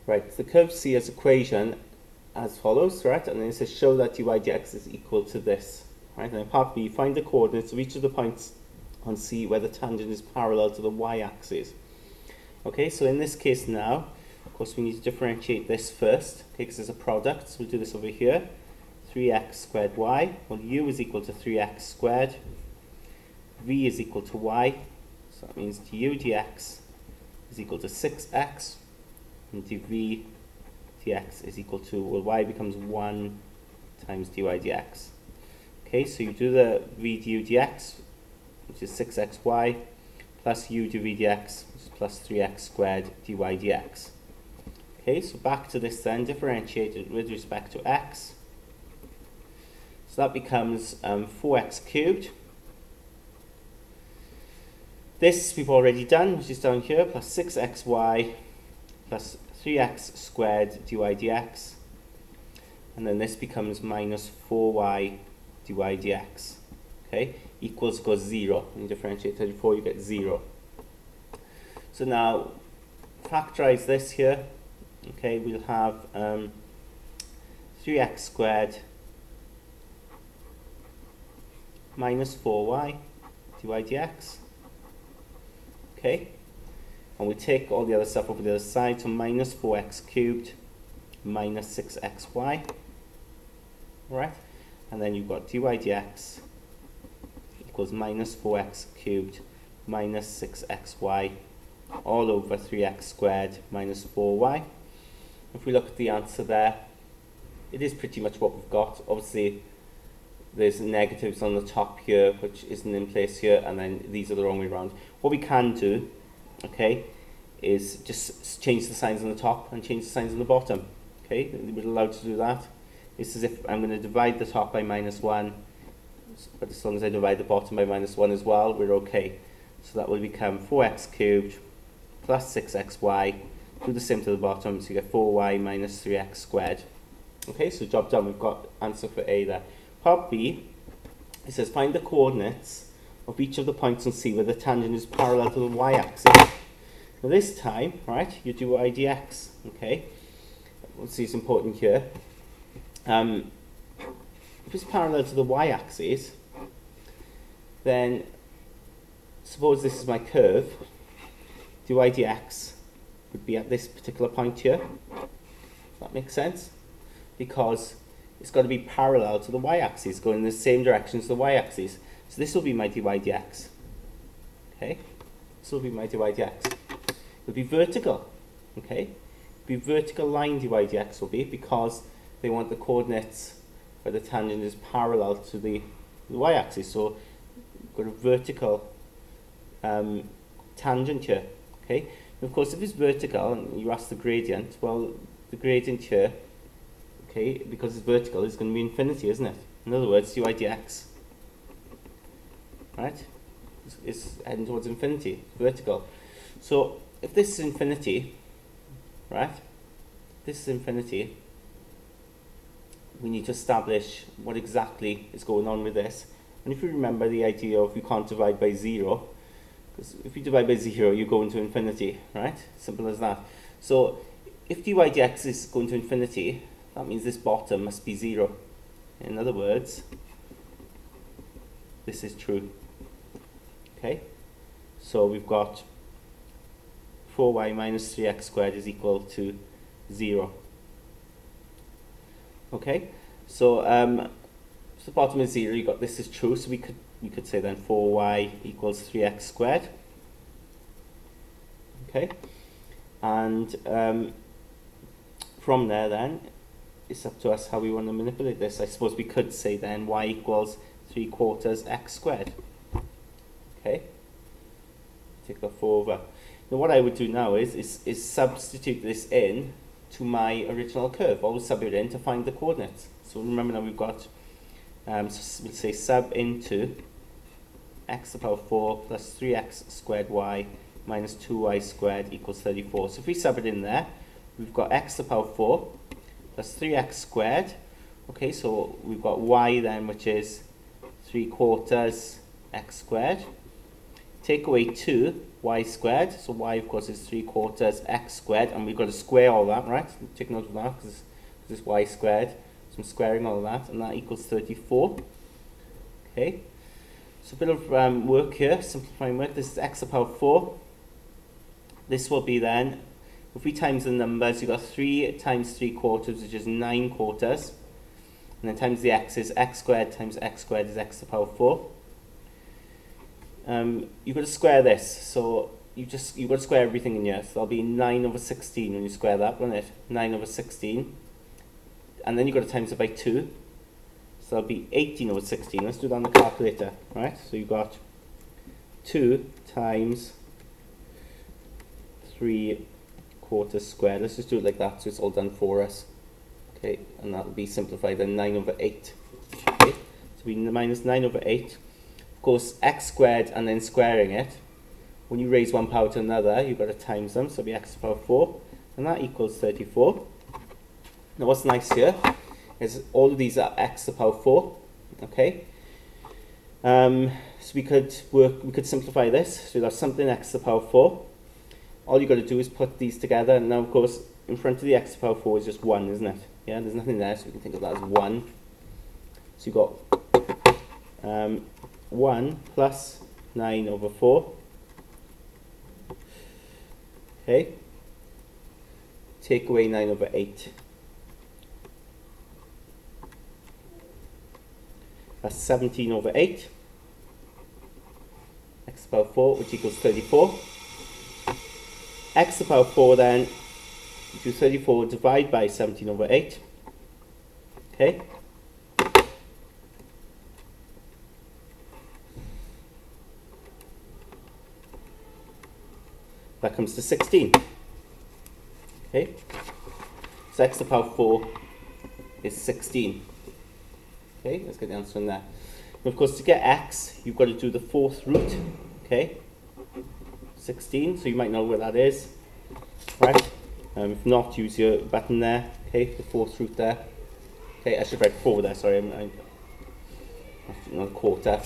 Right, the curve C has equation as follows, right? And then it says show that dy dx is equal to this, right? And then part B, find the coordinates of each of the points on C where the tangent is parallel to the y-axis. Okay, so in this case now, of course, we need to differentiate this first, okay, because there's a product. So we'll do this over here. 3x squared y, well, u is equal to 3x squared. V is equal to y, so that means du dx is equal to 6x, and dv dx is equal to, well, y becomes 1 times dy dx. Okay, so you do the v du dx, which is 6xy, plus u dv dx, which is plus 3x squared dy dx. Okay, so back to this then, differentiated with respect to x. So that becomes 4x cubed. This we've already done, which is down here, plus 6xy plus 3x squared dy dx. And then this becomes minus 4y dy dx. Okay, equals 0. When you differentiate 34, you get 0. So now, factorize this here. Okay, we'll have 3x squared minus 4y dy dx. Okay, and we take all the other stuff over the other side, so minus 4x cubed minus 6xy. Right, and then you've got dy dx equals minus 4x cubed minus 6xy all over 3x squared minus 4y. If we look at the answer there, it is pretty much what we've got. Obviously, there's negatives on the top here, which isn't in place here, and then these are the wrong way around. What we can do, okay, is just change the signs on the top and change the signs on the bottom. Okay, we're allowed to do that. It's as if I'm going to divide the top by minus 1, but as long as I divide the bottom by minus 1 as well, we're okay. So that will become 4x cubed plus 6xy. Do the same to the bottom, so you get 4y minus 3x squared. Okay, so job done. We've got answer for A there. Part B, it says find the coordinates of each of the points on C where the tangent is parallel to the y-axis. Now this time, right, you do I dx. Okay, we'll see it's important here. If it's parallel to the y-axis, then suppose this is my curve. Dy dx would be at this particular point here. That makes sense? Because it's got to be parallel to the y-axis, going in the same direction as the y-axis. So this will be my dy dx. Okay? This will be my dy dx. It will be vertical. Okay? It will be vertical line dy dx will be, because they want the coordinates where the tangent is parallel to the y-axis. So we've got a vertical tangent here. Okay? And of course, if it's vertical and you ask the gradient, well, the gradient here, okay, because it's vertical, is going to be infinity, isn't it? In other words, dy dx, right, is heading towards infinity, vertical. So if this is infinity, right, this is infinity, we need to establish what exactly is going on with this. And if you remember the idea of you can't divide by 0, because if you divide by 0, you go into infinity, right? Simple as that. So if dy dx is going to infinity, that means this bottom must be 0. In other words, this is true. Okay? So we've got 4y minus 3x squared is equal to 0. Okay? So the bottom is 0, you got this is true, so we could say then 4y equals 3x squared. Okay? And from there then, it's up to us how we want to manipulate this. I suppose we could say then y equals 3/4 x squared. Okay? Take that 4 over. Now what I would do now is substitute this in to my original curve. Always sub it in to find the coordinates. So remember now we've got, so we'll say sub into x to the power 4 plus 3x squared y minus 2y squared equals 34. So if we sub it in there, we've got x to the power 4 plus 3x squared. Okay, so we've got y then, which is 3/4 x squared. Take away 2, y squared. So y, of course, is 3/4 x squared, and we've got to square all that, right? Take note of that, because it's y squared. So I'm squaring all that, and that equals 34. Okay, so a bit of work here, simplifying work. This is x to the power 4. This will be then, if we times the numbers, you've got 3 times 3/4, which is 9/4. And then times the x is x squared times x squared is x to the power 4. You've got to square this, so you've got to square everything in here. So that'll be 9/16 when you square that, won't it? 9/16. And then you've got to times it by 2. So that'll be 18/16. Let's do that on the calculator, right? So you've got 2 times 3/4 squared. Let's just do it like that so it's all done for us. Okay, and that will be simplified then 9/8. Okay, so we minus 9/8. Of course, x squared and then squaring it. When you raise one power to another, you've got to times them, so it'll be x to the power 4, and that equals 34. Now what's nice here is all of these are x to the power 4. Okay, so we could simplify this. So we'll have something x to the power 4. All you've got to do is put these together, and now of course in front of the x to the power 4 is just 1, isn't it? Yeah, there's nothing there, so we can think of that as 1. So you've got 1 plus 9/4. Okay, take away 9/8. That's 17/8. X to the power 4, which equals 34. X to the power 4 then, do 34 divide by 17/8. Okay. That comes to 16. Okay. So x to the power 4 is 16. Okay, let's get the answer on that. And of course, to get x, you've got to do the 4th root. Okay. 16, so you might know where that is. Right. If not, use your button there. Okay, the 4th root there. Okay, I should write 4 there, sorry, I'm not a quarter.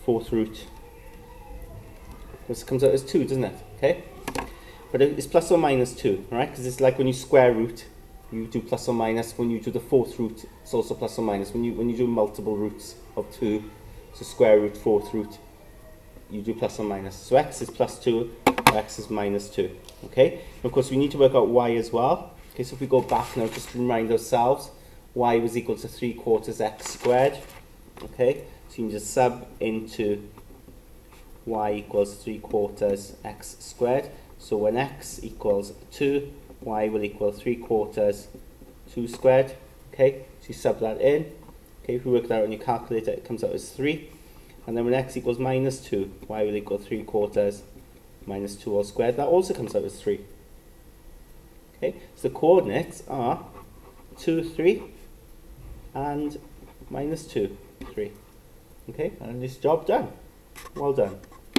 4th root. This comes out as 2, doesn't it? Okay, but it's plus or minus 2, right? Because it's like when you square root, you do plus or minus. When you do the 4th root, it's also plus or minus. When you do multiple roots of 2, so square root, 4th root, you do plus or minus. So x is plus 2, x is minus 2. Okay, and of course we need to work out y as well. Okay, so if we go back now, just to remind ourselves, y was equal to 3/4 x squared. Okay, so you can just sub into y equals 3/4 x squared. So when x equals 2, y will equal 3/4 2 squared. Okay, so you sub that in. Okay, if we work that out on your calculator, it comes out as 3. And then when x equals minus 2, y will equal 3/4 minus 2 all squared. That also comes out as 3. Okay, so the coordinates are 2, 3, and minus 2, 3. Okay, and this job done. Well done.